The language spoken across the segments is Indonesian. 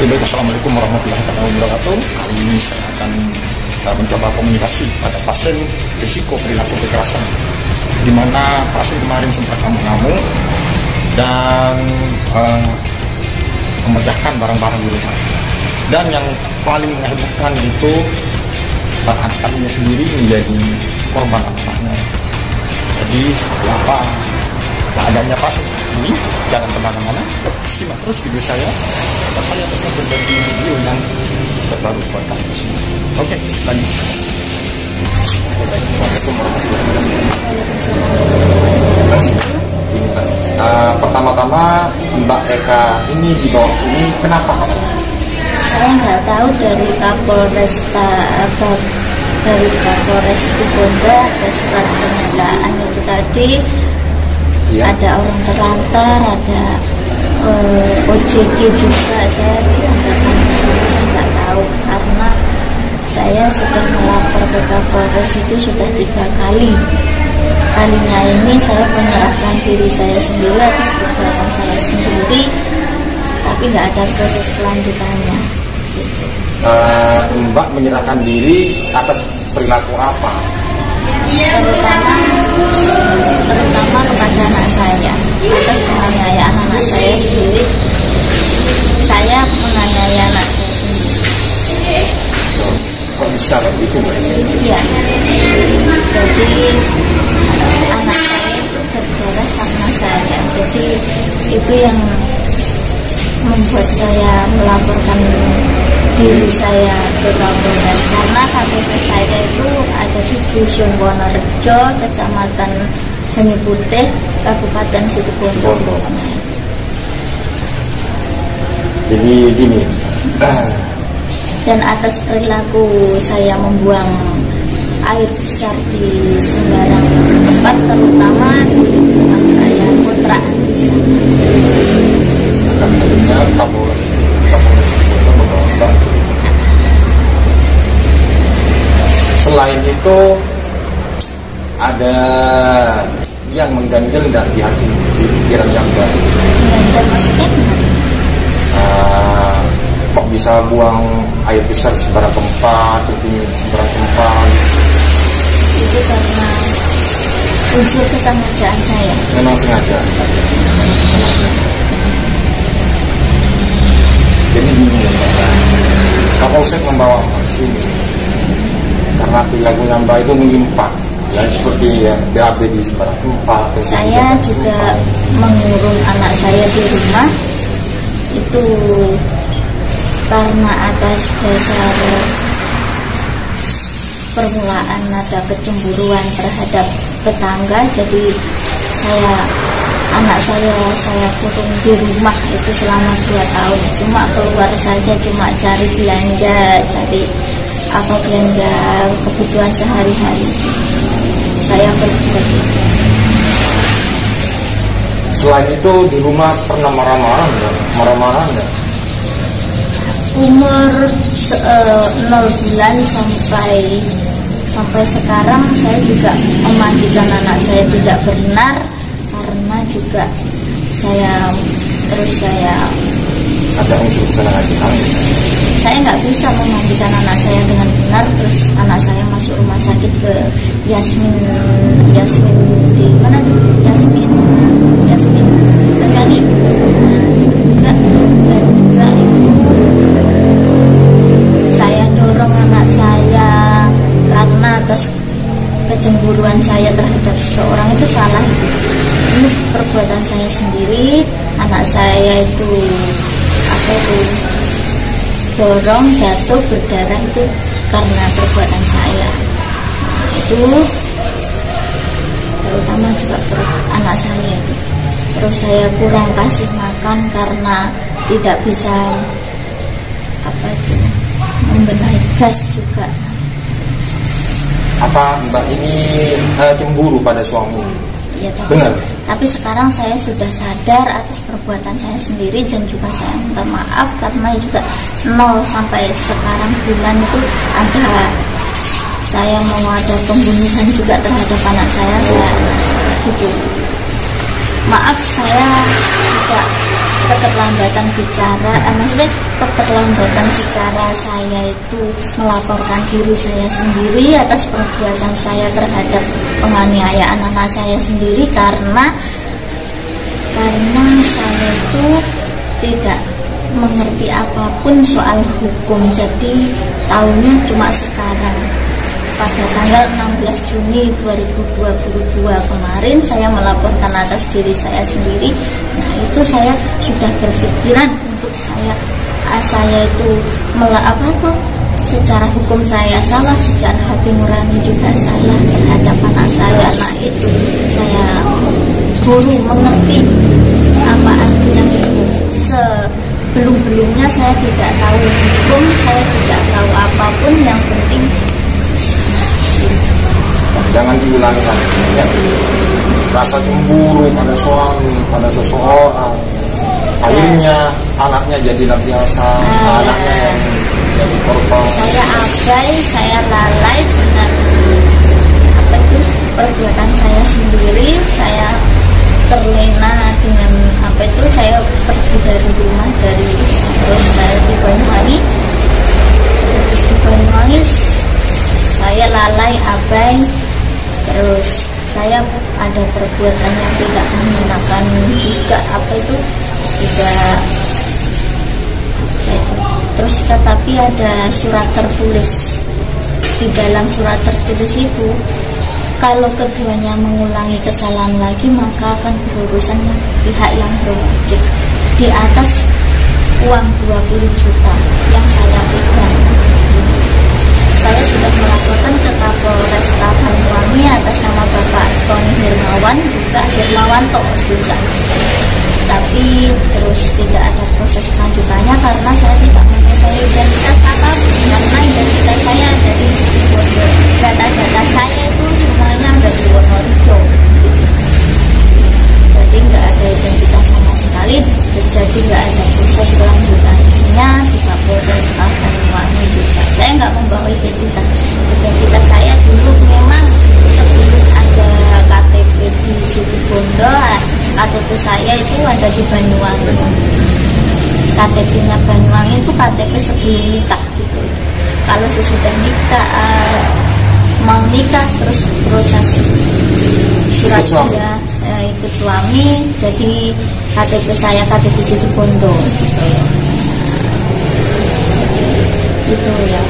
Oke, baik. Assalamualaikum warahmatullahi wabarakatuh. Kali ini saya akan mencoba komunikasi pada pasien risiko perilaku kekerasan, di mana pasien kemarin sempat mengamuk dan memecahkan barang-barang di rumah. Dan yang paling menghebohkan itu anak-anaknya sendiri menjadi korban anak-anaknya. Jadi seperti apa keadaannya pasien ini? Jangan kemana-mana, simak terus video saya. Dan saya akan berbagi video yang terbaru buat kalian semua. Oke, lanjut. Assalamualaikum warahmatullahi wabarakatuh. Pertama-tama Mbak Eka ini dibawa sini kenapa? Saya nggak tahu dari Kapolresta atau dari Kapolres Situbondo ada surat penyataan itu tadi. Ya. Ada orang terlantar, ada OJK juga. Saya nggak tahu karena saya sudah melapor ke Kapolres itu sudah 3 kali. Kalinya ini saya menyerahkan diri saya sendiri atas perbuatan saya sendiri, tapi nggak ada proses kelanjutannya. Gitu. Mbak menyerahkan diri atas perilaku apa? Terutama kepada anak saya, atas penganiayaan anak saya sendiri. Saya menganiaya anak saya sendiri. Kok bisa begitu, Mbak? Iya. Jadi anak saya itu berdarah karena saya. Jadi itu yang membuat saya melaporkan diri saya ke Kapolres, karena KTP saya itu ada di Dusun Wonorejo, Kecamatan Banyu Putih, Kabupaten Situbondo. Jadi gini. Dan atas perilaku saya membuang air besar di sembarang tempat, terutama di rumah saya kontrakan di sana. Selain itu ada yang mengganjal dan di hati, di pikiran yang baik. Mengganjal maksudnya? Kok bisa buang air besar sembarang tempat, sembarang tempat? Itu karena unsur kesengajaan saya. Memang sengaja. Jadi gini, Kapolsek membawa sini karena perilakunya Mbak itu menyimpang, ya seperti ya BAB di sembarang tempat. Saya juga mengurung anak saya di rumah itu karena atas dasar permulaan ada kecemburuan terhadap tetangga. Jadi anak saya kurung di rumah itu selama 2 tahun. Cuma keluar saja, cuma cari belanja, belanja kebutuhan sehari-hari. Saya berbuat. Selain itu di rumah pernah marah-marah nggak? Umur 0 bulan sampai sekarang saya juga memandikan anak saya tidak benar, karena juga saya ada unsur kesengajaan. Saya nggak bisa memandikan anak saya dengan benar, terus anak saya masuk rumah sakit ke Yasmin di mana? Yasmin Tergali. Dan juga saya dorong anak saya karena atas kecemburuan saya terhadap seseorang itu salah. Ini perbuatan saya sendiri. Anak saya itu dorong jatuh berdarah itu karena perbuatan saya. Itu terutama juga anak saya itu. Terus saya kurang kasih makan karena tidak bisa membenahi gas juga. Apa Mbak ini cemburu pada suami? Iya, benar. Tapi sekarang saya sudah sadar atas perbuatan saya sendiri dan juga saya minta maaf karena juga 0 sampai sekarang bulan itu ada saya mau ada pembunuhan juga terhadap anak saya setuju. Maaf, saya juga keterlambatan bicara, maksudnya keterlambatan secara saya itu melaporkan diri saya sendiri atas perbuatan saya terhadap penganiayaan anak saya sendiri karena saya itu tidak mengerti apapun soal hukum, jadi tahunya cuma sekarang. Pada tanggal 16 Juni 2022 kemarin saya melaporkan atas diri saya sendiri. Nah itu saya sudah berpikiran untuk saya itu secara hukum saya salah, secara hati nurani juga salah terhadap anak saya. Nah itu saya baru mengerti apa artinya hukum. Sebelum-belumnya saya tidak tahu hukum, saya tidak tahu apapun, yang penting jangan diulangi lagi ya. Rasa cemburu pada suami, pada seseorang, akhirnya anaknya jadi lampiasa, anaknya yang jadi korban. Saya abai, saya lalai dengan perbuatan saya sendiri. Saya terlena dengan saya pergi dari rumah, terus saya di Banyuwangi. Terus di Banyuwangi saya lalai, abai, terus saya ada perbuatan yang tidak mengenakan juga tidak. Terus tetapi ada surat tertulis. Di dalam surat tertulis itu, kalau keduanya mengulangi kesalahan lagi, maka akan berurusan pihak yang berwajib di atas uang 20 juta yang saya pegang. Saya sudah melaporkan ke Kapolresta Banyuwangi atas nama Bapak Tony Hermawan, juga Hermawanto juga. Tapi terus tidak ada proses lanjutannya karena saya tidak mengetahui identitas apapun, karena identitas saya ada di Situbondo. Data-data saya itu semuanya ada di Wonorejo. Jadi nggak ada identitas sama sekali, jadi nggak ada proses lanjutannya di Kapolresta Banyuwangi juga. Saya nggak membawa identitas. Identitas saya dulu memang sebelum ada KTP di Situbondo, KTP saya itu ada di Banyuwangi. KTP-nya Banyuwangi itu KTP sebelum nikah gitu. Kalau sesudah nikah, mau nikah terus proses surat pindah ikut suami, jadi KTP saya KTP Situbondo gitu ya. Gitu ya.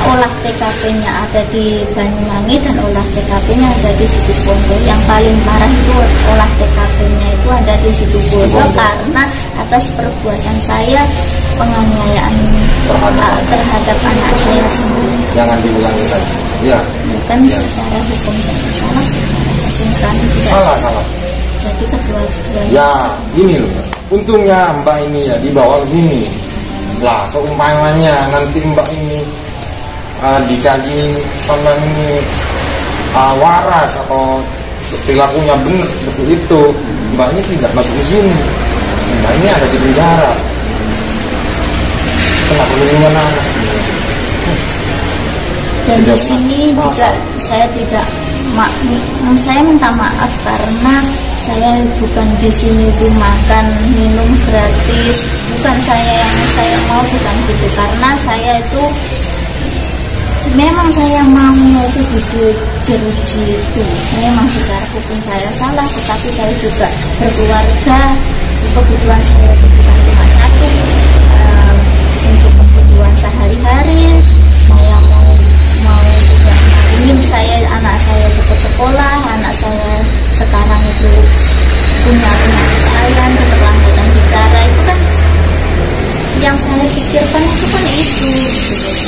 Olah TKP-nya ada di Banyuwangi dan olah TKP-nya ada di Situbondo. Yang paling parah itu olah TKP-nya itu ada di Situbondo karena atas perbuatan saya penganiayaan terhadap anak saya sendiri. Jangan diulangi lagi. Ya. Bukan ya. Secara hukum saya salah, secara hukum kami tidak salah. Jadi kedua-duanya. Ya, ini loh. Untungnya Mbak ini ya dibawa ke sini. Lah, seumpamanya nanti Mbak ini dikaji sama ini waras atau perilakunya benar seperti itu, Mbak ini tidak masuk ke sini. Mbak ini ada di penjara. Kenapa perlindungan anak? Dan di sini juga saya tidak saya minta maaf karena saya bukan di sini tuh makan minum gratis, bukan saya mau, bukan gitu, karena saya itu memang saya maunya itu video jeruji itu. Memang secara hukum saya salah, tetapi saya juga berkeluarga, kebutuhan saya itu bukan cuma satu, untuk kebutuhan sehari-hari. Saya mau juga ingin anak saya cepat sekolah, anak saya sekarang itu punya penyakit keterlambatan bicara, itu kan yang saya pikirkan itu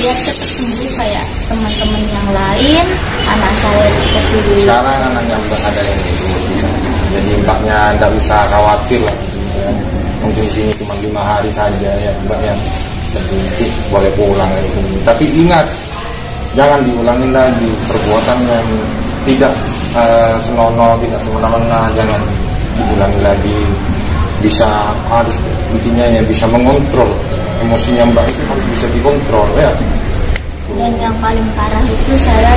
biar cepat sembuh kayak teman-teman yang lain, anak saya cepat dulu. Sekarang anaknya udah ada yang bisa, jadi Mbaknya tidak usah khawatir lah. Mungkin sini cuma 5 hari saja ya Mbaknya, jadi boleh pulang dari sini. Tapi ingat, jangan diulangi lagi perbuatan yang tidak senonoh, tidak semena-mena, jangan diulangi lagi. Bisa harus intinya ya bisa mengontrol emosinya Mbak itu, harus bisa dikontrol ya. Dan yang paling parah itu saya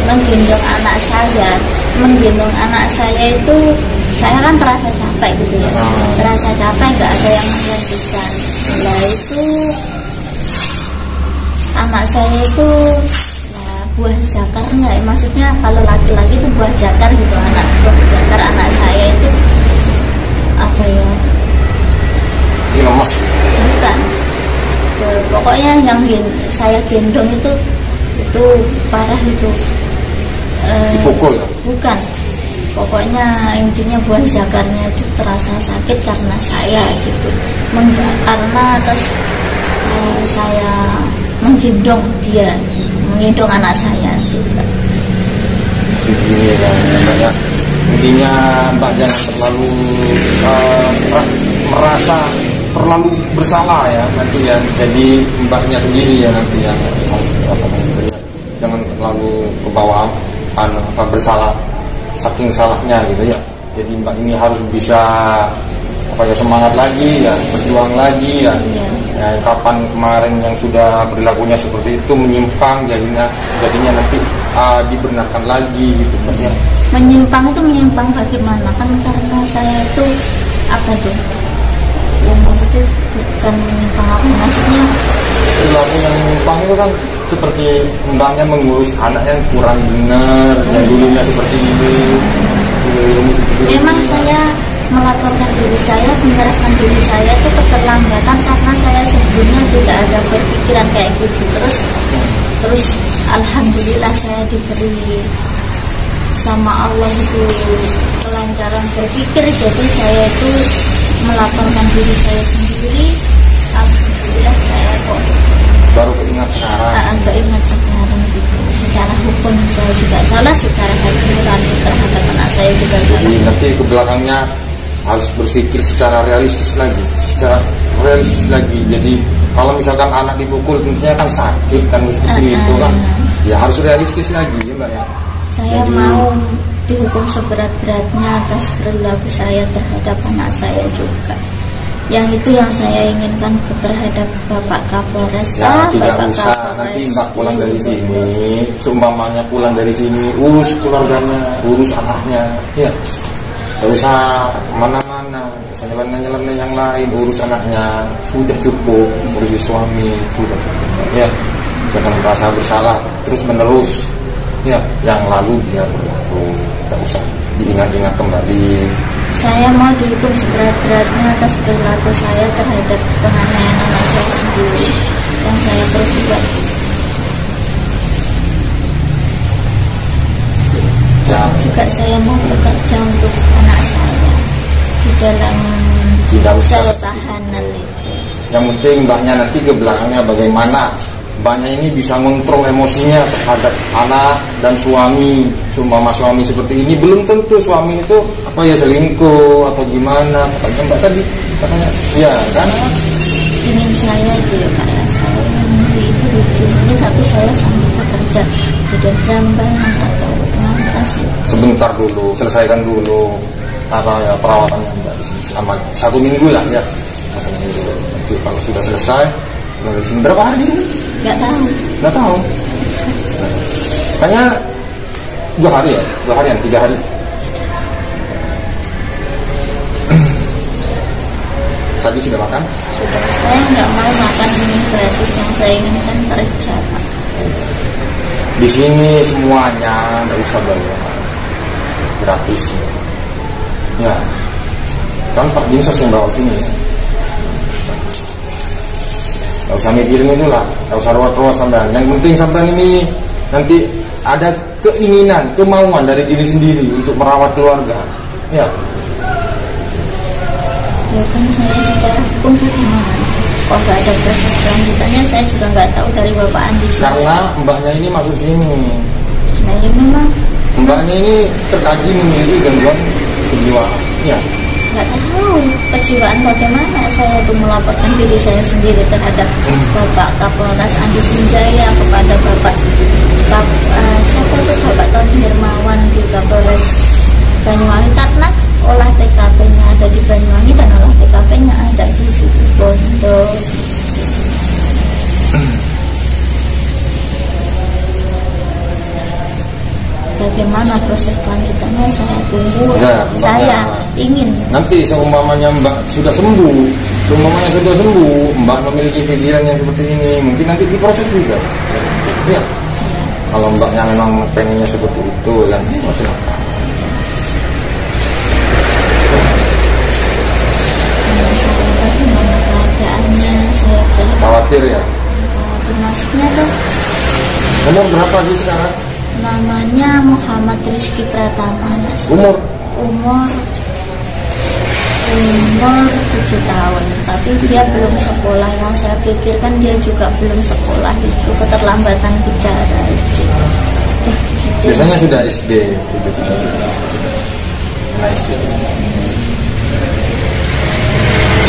menggendong anak saya itu saya kan terasa capek gitu ya, terasa capek nggak ada yang menggantikan. Nah itu anak saya itu ya, buah jakarnya, maksudnya kalau laki-laki itu buah jakar gitu, anak buah jakar anak saya itu apa ya? Lemas. Bukan. Pokoknya yang saya gendong itu parah gitu. Dipukul ya? Bukan. Pokoknya intinya buah zakarnya itu terasa sakit karena saya gitu. Karena atas saya menggendong dia, menggendong anak saya juga. Begini ya, Mbak ya. Intinya Mbak jangan terlalu merasa terlalu bersalah ya nanti ya. Jadi Mbaknya sendiri ya nanti yang jangan terlalu ke bawah bersalah saking salahnya gitu ya. Jadi Mbak ini harus bisa semangat lagi ya, berjuang lagi ya. Ya, kapan kemarin yang sudah perilakunya seperti itu menyimpang jadinya nanti dibenarkan lagi gitu Mbak ya. Menyimpang itu menyimpang bagaimana? Kan karena saya itu apa tuh? Ya maksudnya bukan menyimpang apa, maksudnya perilaku yang menyimpang itu kan seperti Mbaknya mengurus anak yang kurang benar, yang dulunya seperti ini. Memang saya melaporkan diri saya, menyerahkan diri saya itu keterlambatan karena saya sebelumnya tidak ada berpikiran kayak gitu. Terus alhamdulillah saya diberi sama Allah itu kelancaran berpikir, jadi saya itu melaporkan diri saya sendiri. Alhamdulillah saya kok baru keingat sekarang. Keingat sekarang gitu. Secara hukum saya juga salah, secara hati nurani terhadap anak saya juga salah. Jadi nanti ke belakangnya harus berpikir secara realistis lagi. Jadi kalau misalkan anak dipukul tentunya kan sakit kan seperti itu kan. Ya harus realistis lagi ya Mbak ya. Saya mau dihukum seberat-beratnya atas perilaku saya terhadap anak saya juga. Yang itu yang saya inginkan terhadap Bapak Kapolres. Ya tidak usah nanti Mbak pulang dari sini, seumpamanya pulang dari sini urus keluarganya, urus anaknya, ya. Tidak usah mana-mana, nyeleneh yang lain, urus anaknya, sudah cukup, urus suami, sudah cukup. Ya, jangan merasa bersalah terus menerus. Ya, yang lalu biar berlaku, tidak usah diingat-ingat kembali. Saya mau dihukum seberat-beratnya atas perilaku saya terhadap penganiayaan anak saya sendiri yang saya perbuat. Ya. Juga saya mau bekerja untuk anak saya di dalam sel tahanan itu. Yang penting Mbaknya nanti ke belakangnya bagaimana Mbaknya ini bisa mengontrol emosinya terhadap anak dan suami. Seumpama suami seperti ini, belum tentu suami itu selingkuh atau gimana. Katanya Mbak tadi katanya ya kan ingin saya itu ya Kak ya, saya ingin itu ini, tapi saya sambil bekerja tidak berambahan atau ngangkas. Sebentar dulu, selesaikan dulu perawatannya Mbak selama 1 minggu lah ya. 1 minggu. Nanti kalau sudah selesai berapa hari ini? Nggak tahu. Kayaknya 2 hari ya? 2 harian, 3 hari. Tadi sudah makan? Sudah. Saya nggak mau makan ini gratis, yang saya inginkan kerja Pak. Di sini semuanya nggak usah bayar, gratis. Ya, kan Pak Dinsos yang bawa sini. Gak usah mikirin itu lah, gak usah ruwet-ruwet sampean. Yang penting sampean ini nanti ada keinginan, kemauan dari diri sendiri untuk merawat keluarga. Ya. Ya kan saya secara hukum bagaimana? Kok nggak ada proses selanjutnya? Saya juga nggak tahu dari Bapak Andi. Karena Mbaknya ini masuk sini. Nah ya memang. Mbaknya ini terkaji memiliki gangguan kejiwaan. Ya. Nggak tahu kejiwaan bagaimana saya itu melaporkan diri saya sendiri terhadap Bapak Kapolres Andi Sinjaya kepada Bapak Bapak Tony Hermawan di Kapolres Banyuwangi, karena olah TKP-nya ada di Banyuwangi dan olah TKP-nya ada di situ Bondo. bagaimana proses kelanjutannya saya tunggu. Nah, Saya ingin nanti seumpamanya Mbak sudah sembuh, Mbak memiliki pikiran yang seperti ini, mungkin nanti diproses juga. Ya. Kalau Mbaknya memang pengennya seperti itu, ya silakan. saya bagaimana keadaannya, saya pengen Khawatir ya. maksudnya tuh Umur berapa sih sekarang? namanya Muhammad Rizky Pratama, anak saya. Umur umur 7 tahun, tapi dia belum sekolah. Yang saya pikirkan dia juga belum sekolah, itu keterlambatan bicara itu. biasanya sudah SD gitu. Nah, SD.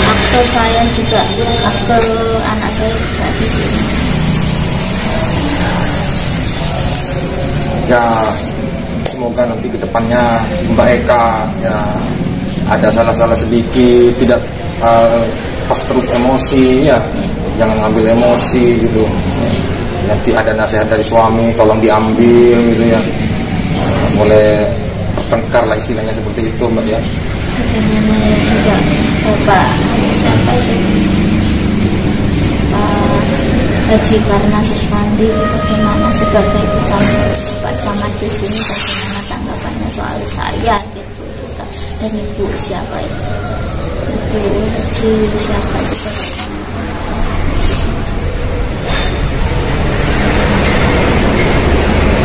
Akte saya juga, akte anak saya juga di sini. Ya, semoga nanti ke depannya Mbak Eka ya ada salah-salah sedikit, tidak pas terus emosi ya, jangan ngambil emosi gitu. Nanti ada nasihat dari suami, tolong diambil gitu ya. Boleh bertengkar lah istilahnya seperti itu Mbak ya. Bagaimana juga Bapak siapa itu Haji Karna Suswandi itu bagaimana sebagai Pak Camat di sini, bagaimana tanggapannya soal saya gitu. Dan Ibu siapa itu Haji siapa itu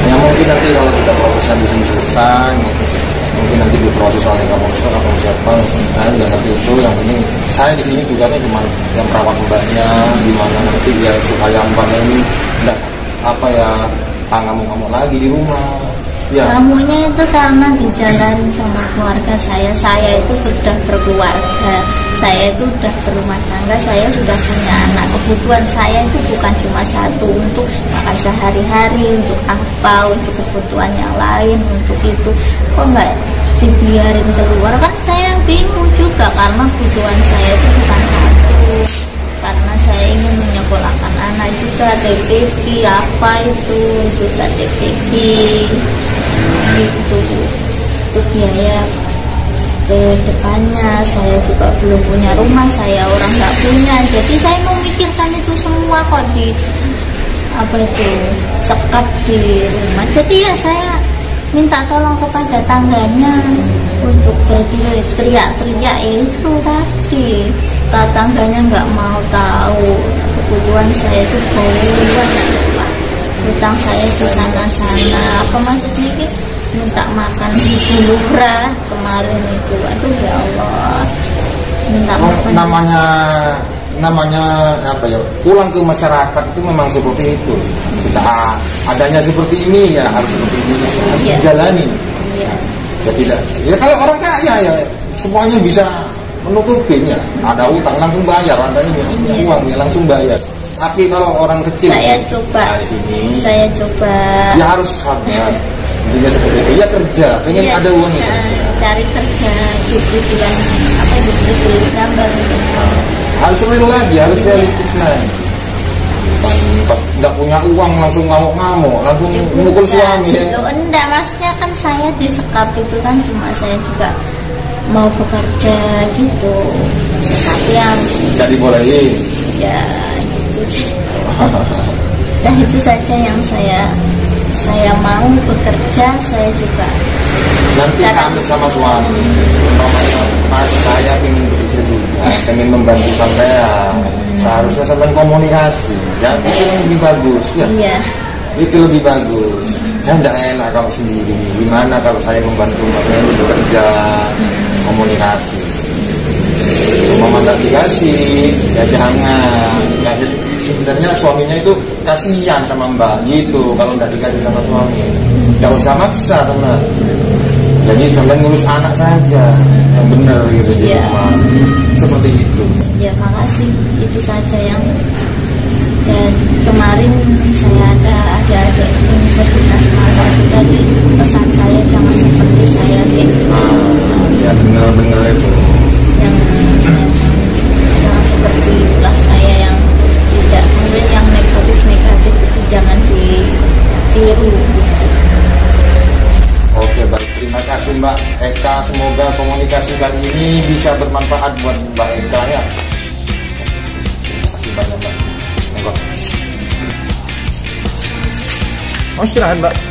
Ya mungkin nanti kalau sudah prosesnya di sini selesai, mungkin nanti diproses oleh Kapolsek atau siapa, saya nggak ngerti itu. Yang ini saya di sini tugasnya cuma yang merawat Mbaknya, gimana nanti ya supaya Mbaknya ini nggak ngamuk-ngamuk lagi di rumah. Ya. Ngamuknya itu karena dijalani sama keluarga saya. Saya itu sudah berkeluarga, saya itu sudah berumah tangga, saya sudah punya anak. Kebutuhan saya itu bukan cuma satu, untuk makan sehari-hari, untuk apa, untuk kebutuhan yang lain, untuk itu. Kok nggak dibiarin keluar? Kan saya bingung juga, karena kebutuhan saya itu bukan satu. Karena saya ingin menyekolahkan anak juga, TPP apa itu, juga TPP itu biaya ke depannya. Saya juga belum punya rumah, saya orang nggak punya, jadi saya memikirkan itu semua kok di sekap di rumah. Jadi ya saya minta tolong kepada tangganya untuk berteriak-teriak itu tadi. Tangganya nggak mau tahu kebutuhan saya itu banyak, hutang saya di sana-sana. Apa maksudnya gitu? Minta makan murah kemarin itu, aduh ya Allah, minta makan. Namanya apa ya? Pulang ke masyarakat itu memang seperti itu. Kita adanya seperti ini ya harus seperti ini, harus dijalani. Iya. Ya tidak. Ya kalau orang kaya ya semuanya bisa menutupin ya. Ada utang langsung bayar, ada ini uang ya langsung bayar. Tapi kalau orang kecil, saya coba ya harus sabar. Intinya seperti itu. Ya kerja, pengen ada uang ya. Cari kerja, diberi gambar. Harus real lagi, harus realistis lagi. Pas nggak punya uang langsung ngamuk-ngamuk, langsung mukul suami. Loh, enggak, maksudnya kan saya disekap itu kan cuma saya juga mau bekerja gitu. Tapi harus nggak dibolehin. Ya gitu. Dan itu saja yang saya mau bekerja, saya juga. Nanti kami sama suami, Mas saya ingin bekerja juga, pengen membantu sampean. Seharusnya sampean komunikasi, ya itu lebih bagus ya. Iya. Itu lebih bagus. Saya tidak enak kalau sendiri. Gimana kalau saya membantu sampean bekerja, komunikasi. Mama nggak dikasih, ya jangan. Ya, sebenarnya suaminya itu kasihan sama Mbak gitu. Kalau nggak dikasih sama suami, nggak usah maksa sama. Jadi sampai ngurus anak saja yang benar gitu di rumah. Seperti itu. Ya makasih, itu saja yang. Dan kemarin saya ada adik-adik Universitas Malang, jadi pesan saya jangan seperti saya gitu. Ya benar-benar itu. Yang jangan seperti itulah saya, yang tidak, kemudian yang negatif itu jangan ditiru. kali ini bisa bermanfaat buat Mbak Eka ya. Terima kasih banyak Mbak. Monggo. Oh, silahkan Mbak.